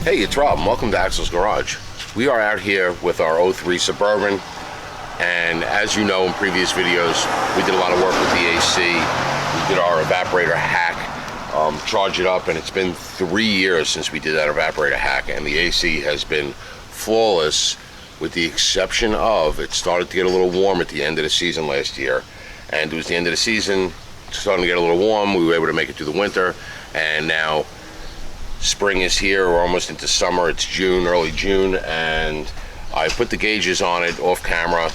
Hey, it's Rob, and welcome to Axel's Garage. We are out here with our 03 Suburban, and as you know in previous videos, we did a lot of work with the AC. We did our evaporator hack, charge it up, and it's been 3 years since we did that evaporator hack, and the AC has been flawless with the exception of it started to get a little warm at the end of the season last year, and it was the end of the season, starting to get a little warm. We were able to make it through the winter, and now spring is here. We're almost into summer. It's June, early June, and I put the gauges on it off camera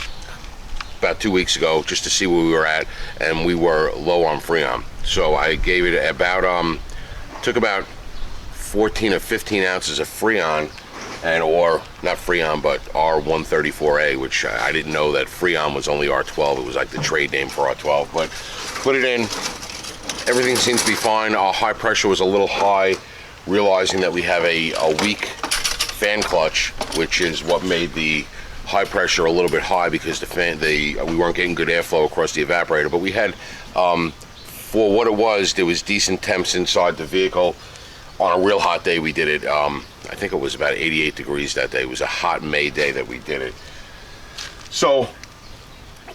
about 2 weeks ago just to see where we were at, and we were low on Freon. So I gave it about took about 14 or 15 ounces of Freon, or not Freon, but R134a, which I didn't know that Freon was only R12. It was like the trade name for R12, but put it in. Everything seems to be fine. Our high pressure was a little high, realizing that we have a weak fan clutch, which is what made the high pressure a little bit high, because we weren't getting good airflow across the evaporator. But we had, for what it was, there was decent temps inside the vehicle. On a real hot day we did it. I think it was about 88 degrees that day. It was a hot May day that we did it. So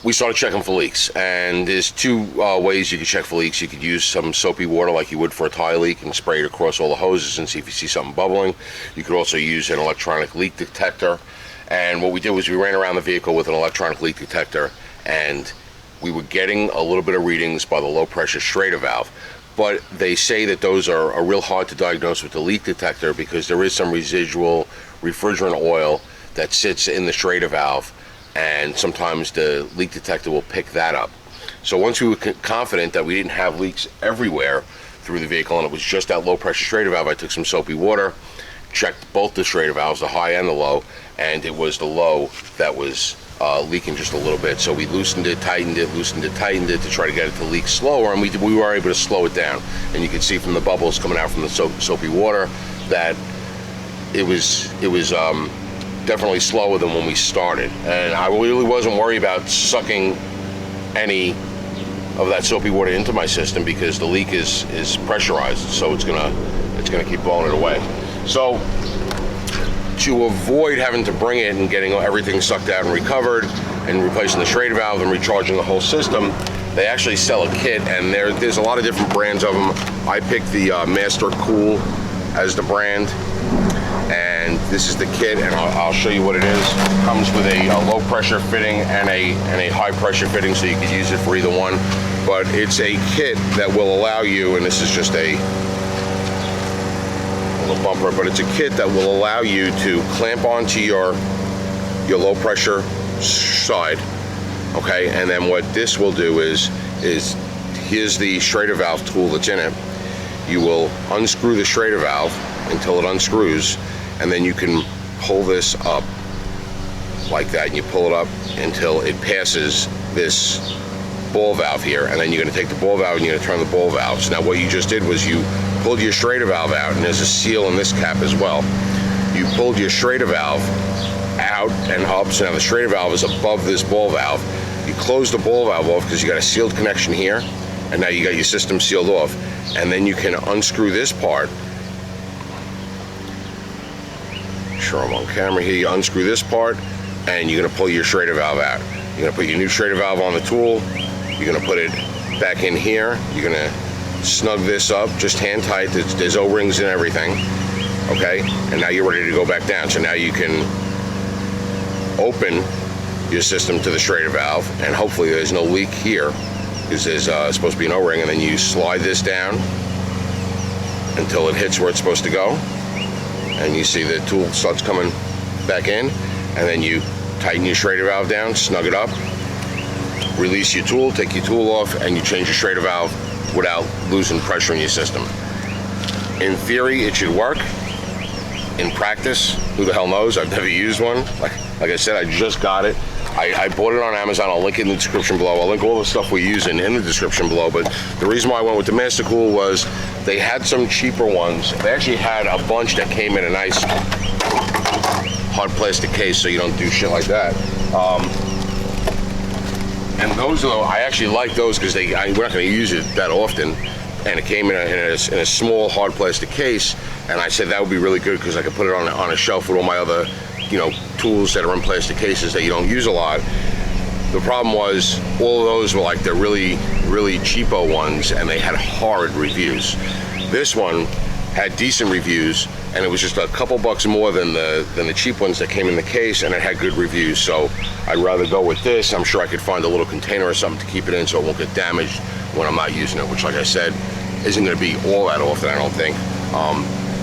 we started checking for leaks, and there's two ways you can check for leaks. You could use some soapy water like you would for a tire leak and spray it across all the hoses and see if you see something bubbling. You could also use an electronic leak detector, and what we did was we ran around the vehicle with an electronic leak detector, and we were getting a little bit of readings by the low pressure Schrader valve, but they say that those are real hard to diagnose with the leak detector because there is some residual refrigerant oil that sits in the Schrader valve, and sometimes the leak detector will pick that up. So once we were confident that we didn't have leaks everywhere through the vehicle and it was just that low pressure Schrader valve, I took some soapy water, checked both the Schrader valves, the high and the low, and it was the low that was leaking just a little bit. So we loosened it, tightened it, loosened it, tightened it to try to get it to leak slower, and we were able to slow it down. And you could see from the bubbles coming out from the soapy water that it was definitely slower than when we started, and I really wasn't worried about sucking any of that soapy water into my system because the leak is pressurized, so it's gonna keep blowing it away. So to avoid having to bring it and getting everything sucked out and recovered and replacing the Schrader valve and recharging the whole system, they actually sell a kit, and there's a lot of different brands of them. I picked the Master Cool as the brand, and this is the kit, and I'll show you what it is. It comes with a low pressure fitting and a high pressure fitting, so you can use it for either one. But it's a kit that will allow you, and this is just a little bumper, but it's a kit that will allow you to clamp onto your low pressure side, okay? And then what this will do is here's the Schrader valve tool that's in it. You will unscrew the Schrader valve until it unscrews, and then you can pull this up like that, and you pull it up until it passes this ball valve here, and then you're going to take the ball valve and you're going to turn the ball valves. Now what you just did was you pulled your Schrader valve out, and there's a seal in this cap as well. You pulled your Schrader valve out and up, so now the Schrader valve is above this ball valve. You close the ball valve off because you got a sealed connection here, and now you got your system sealed off, and then you can unscrew this part. Sure, I'm on camera here. You unscrew this part, and you're going to pull your Schrader valve out. You're going to put your new Schrader valve on the tool. You're going to put it back in here. You're going to snug this up, just hand tight. There's O-rings and everything. Okay, and now you're ready to go back down. So now you can open your system to the Schrader valve, and hopefully there's no leak here because there's supposed to be an O-ring, and then you slide this down until it hits where it's supposed to go. And you see the tool starts coming back in, and then you tighten your Schrader valve down, snug it up, release your tool, take your tool off, and you change your Schrader valve without losing pressure in your system. In theory, it should work. In practice, who the hell knows? I've never used one. Like I said, I just got it. I bought it on Amazon. I'll link it in the description below. I'll link all the stuff we're using in the description below. But the reason why I went with the Master Cool was they had some cheaper ones. They actually had a bunch that came in a nice hard plastic case, so you don't do shit like that. And those, though, I actually like those because we're not going to use it that often. and it came in a small hard plastic case, and I said that would be really good because I could put it on a shelf with all my other, you know, tools that are in plastic cases that you don't use a lot. The problem was all of those were like the really cheapo ones, and they had horrid reviews. This one had decent reviews, and it was just a couple bucks more than the cheap ones that came in the case, and it had good reviews. So I'd rather go with this. I'm sure I could find a little container or something to keep it in so it won't get damaged when I'm not using it, which, like I said, isn't going to be all that often, I don't think.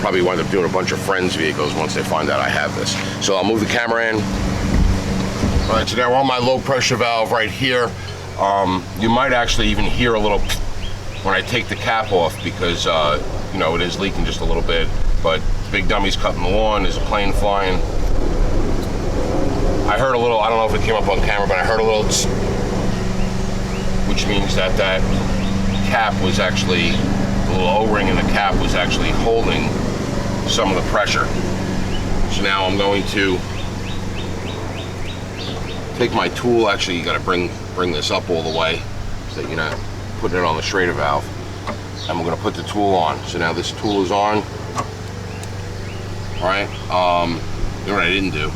Probably wind up doing a bunch of friends' vehicles once they find out I have this. So I'll move the camera in. All right, so now we're on my low pressure valve right here. You might actually even hear a little when I take the cap off because, you know, it is leaking just a little bit, but Big Dummy's cutting the lawn, there's a plane flying. I heard a little, I don't know if it came up on camera, but I heard a little tss, which means that that cap was actually, the little O-ring in the cap was actually holding some of the pressure. So now I'm going to take my tool. Actually, you got to bring this up all the way so that you're not putting it on the Schrader valve. And we're going to put the tool on. So now this tool is on. All right. You know what I didn't do?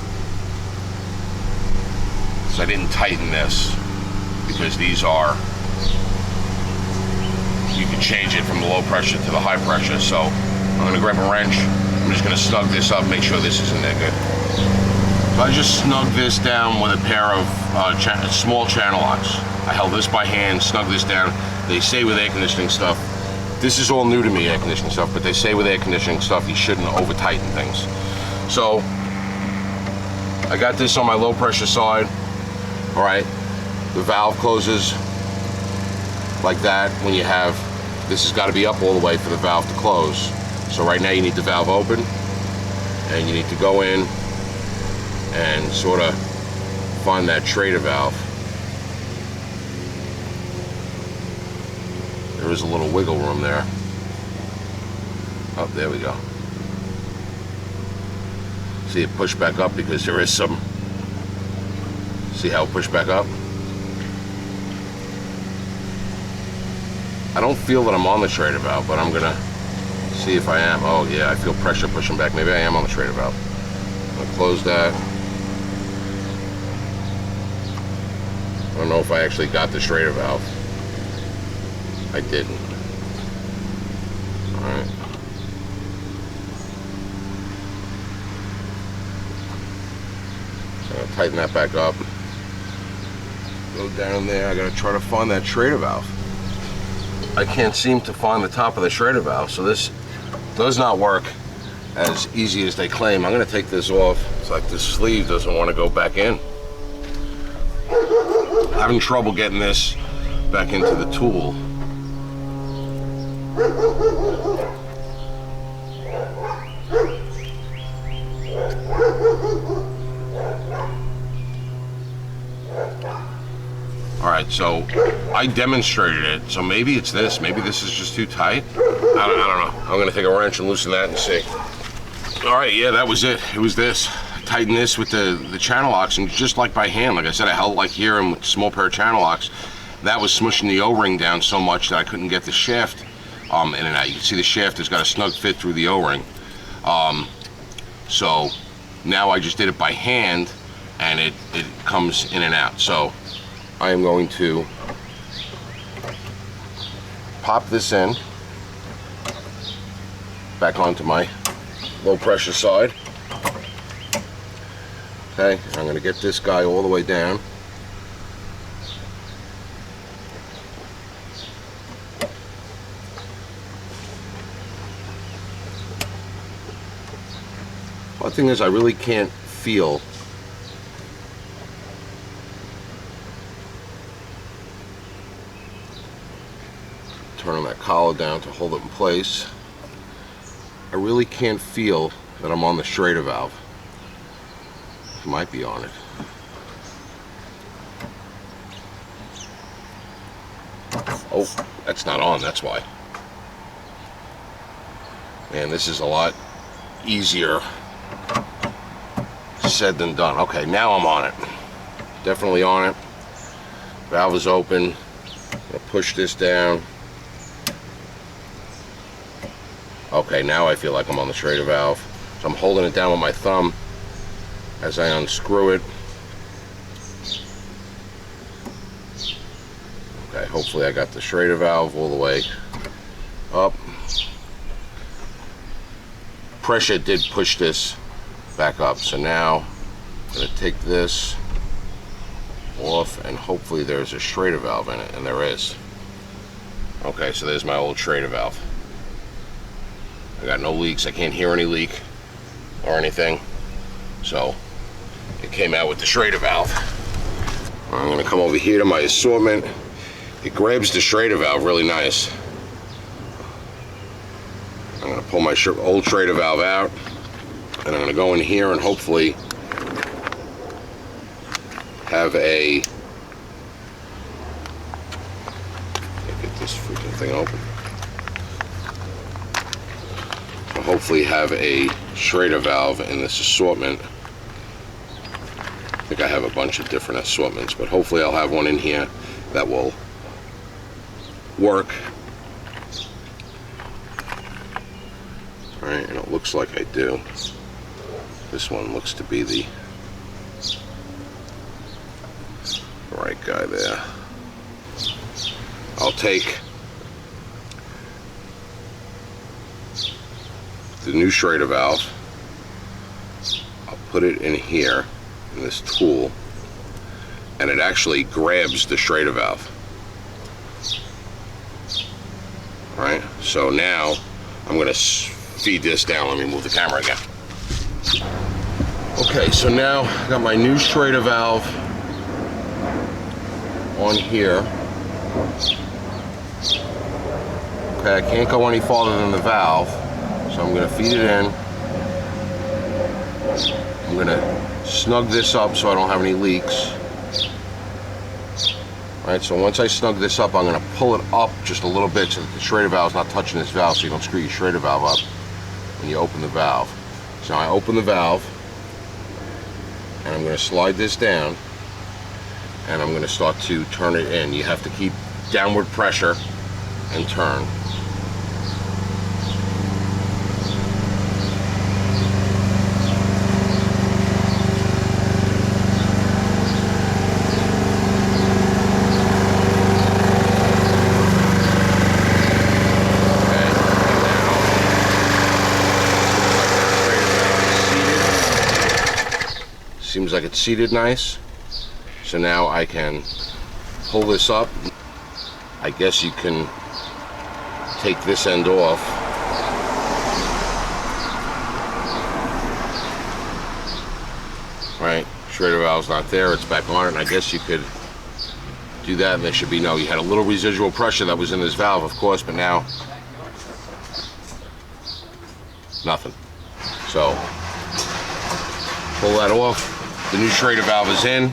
So I didn't tighten this because these are, you can change it from the low pressure to the high pressure. So I'm going to grab a wrench. I'm just going to snug this up, make sure this isn't that good. So I just snugged this down with a pair of small channel locks. I held this by hand, snugged this down. They say with air conditioning stuff, this is all new to me, air conditioning stuff, but they say with air conditioning stuff, you shouldn't over tighten things. So I got this on my low pressure side. All right, the valve closes like that when you have, this has got to be up all the way for the valve to close. So right now you need the valve open, and you need to go in and sort of find that Schrader valve. There is a little wiggle room there. Oh, there we go. See it push back up because there is some, see how it pushed back up? I don't feel that I'm on the Schrader valve, but I'm gonna see if I am. Oh yeah, I feel pressure pushing back. Maybe I am on the Schrader valve. I'm gonna close that. I don't know if I actually got the Schrader valve. I didn't. All right. So I'm gonna tighten that back up. Go down there. I gotta try to find that Schrader valve. I can't seem to find the top of the Schrader valve, so this does not work as easy as they claim. I'm gonna take this off. It's like this sleeve doesn't want to go back in. Having trouble getting this back into the tool. All right, so I demonstrated it, so maybe it's this. Maybe this is just too tight. I don't know. I'm gonna take a wrench and loosen that and see. All right, yeah, that was it. It was this. Tighten this with the channel locks, and just like by hand, like I said, I held it like here and with a small pair of channel locks. That was smushing the O-ring down so much that I couldn't get the shaft in and out. You can see the shaft has got a snug fit through the O-ring. So now I just did it by hand, and it comes in and out. So I am going to pop this in back onto my low pressure side. Okay, I'm going to get this guy all the way down. One thing is, I really can't feel turning that collar down to hold it in place. I really can't feel that I'm on the Schrader valve. Might be on it. Oh, that's not on, that's why. Man, this is a lot easier said than done. Okay, now I'm on it. Definitely on it. Valve is open. I'm gonna push this down. Okay, now I feel like I'm on the Schrader valve. So I'm holding it down with my thumb as I unscrew it. Okay, hopefully I got the Schrader valve all the way up. Pressure did push this back up, so now I'm going to take this off, and hopefully there's a Schrader valve in it, and there is. Okay, so there's my old Schrader valve. I got no leaks. I can't hear any leak or anything, so it came out with the Schrader valve. I'm going to come over here to my assortment. It grabs the Schrader valve really nice. I'm going to pull my old Schrader valve out, and I'm going to go in here and hopefully have a, get this freaking thing open. So hopefully have a Schrader valve in this assortment. I think I have a bunch of different assortments, but hopefully I'll have one in here that will work. Alright, and it looks like I do. This one looks to be the right guy there. I'll take the new Schrader valve, I'll put it in here in this tool, and it actually grabs the Schrader valve. Alright, so now I'm going to feed this down. Let me move the camera again. Okay, so now I got my new Schrader valve on here. Okay, I can't go any farther than the valve, so I'm going to feed it in. I'm going to snug this up so I don't have any leaks. Alright, so once I snug this up, I'm going to pull it up just a little bit so that the Schrader valve is not touching this valve, so you don't screw your Schrader valve up when you open the valve. So now I open the valve, and I'm going to slide this down, and I'm going to start to turn it in. You have to keep downward pressure and turn. Seems like it's seated nice. So now I can pull this up. I guess you can take this end off. Right, Schrader valve's not there, it's back on it, and I guess you could do that and there should be no, you had a little residual pressure that was in this valve, of course, but now nothing. So pull that off. The new Schrader valve is in,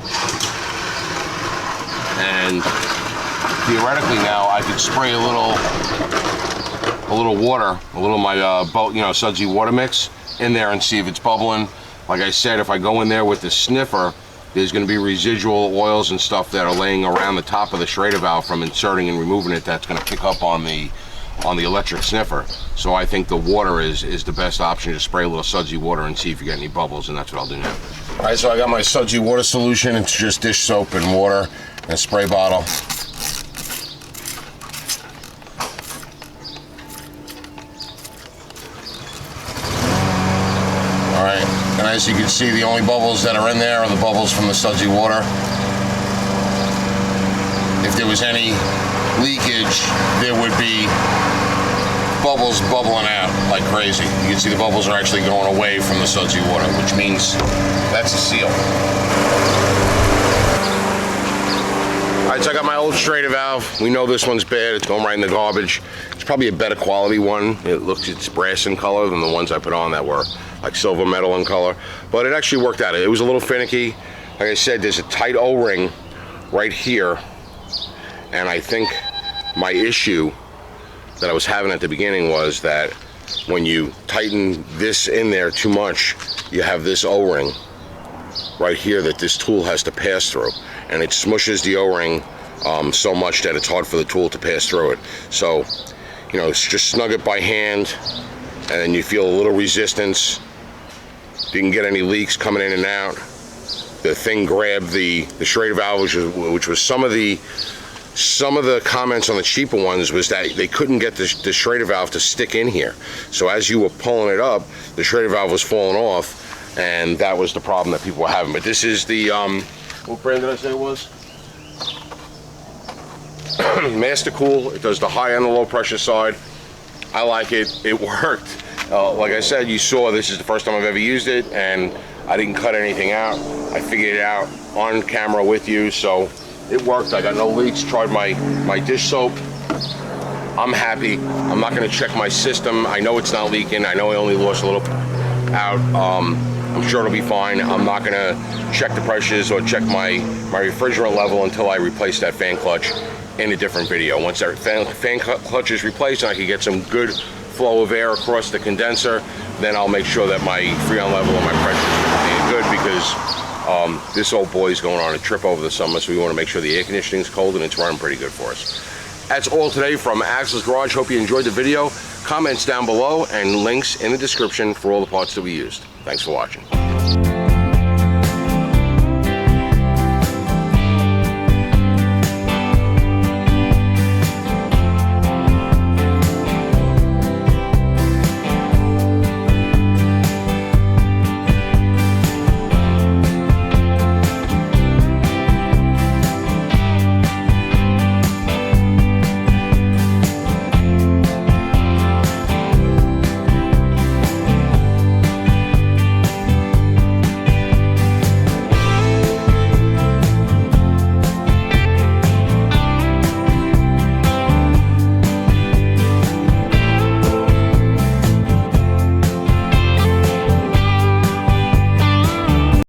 and theoretically now I could spray a little water, a little of my sudsy water mix in there and see if it's bubbling. Like I said, if I go in there with the sniffer, there's going to be residual oils and stuff that are laying around the top of the Schrader valve from inserting and removing it. That's going to pick up on the electric sniffer. So I think the water is the best option. Just spray a little sudsy water and see if you get any bubbles, and that's what I'll do now. All right, so I got my sudsy water solution. It's just dish soap and water and a spray bottle. All right, and as you can see, the only bubbles that are in there are the bubbles from the sudsy water. If there was any leakage, there would be bubbles bubbling out like crazy. You can see the bubbles are actually going away from the sudsy water, which means that's a seal. Alright, so I got my old Schrader valve. We know this one's bad, it's going right in the garbage. It's probably a better quality one. It's brass in color than the ones I put on that were like silver metal in color. But it actually worked out. It was a little finicky. Like I said, there's a tight O-ring right here. And I think my issue that I was having at the beginning was that when you tighten this in there too much, you have this O-ring right here that this tool has to pass through, and it smushes the O-ring so much that it's hard for the tool to pass through it. So, you know, just snug it by hand, and then you feel a little resistance. Didn't get any leaks coming in and out. The thing grabbed the Schrader valve, which was some of the comments on the cheaper ones was that they couldn't get the Schrader valve to stick in here. So as you were pulling it up, the Schrader valve was falling off, and that was the problem that people were having. But this is the, what brand did I say it was? Master Cool. It does the high and the low pressure side. I like it. It worked. Like I said, you saw this is the first time I've ever used it, and I didn't cut anything out. I figured it out on camera with you, so it worked. I got no leaks. Tried my dish soap. I'm happy. I'm not going to check my system. I know it's not leaking. I know I only lost a little out. I'm sure it'll be fine. I'm not going to check the pressures or check my refrigerant level until I replace that fan clutch in a different video. Once that fan clutch is replaced and I can get some good flow of air across the condenser, then I'll make sure that my freon level and my pressure is good, because this old boy is going on a trip over the summer, so we want to make sure the air conditioning is cold and it's running pretty good for us. That's all today from Axel's Garage. Hope you enjoyed the video. Comments down below and links in the description for all the parts that we used. Thanks for watching.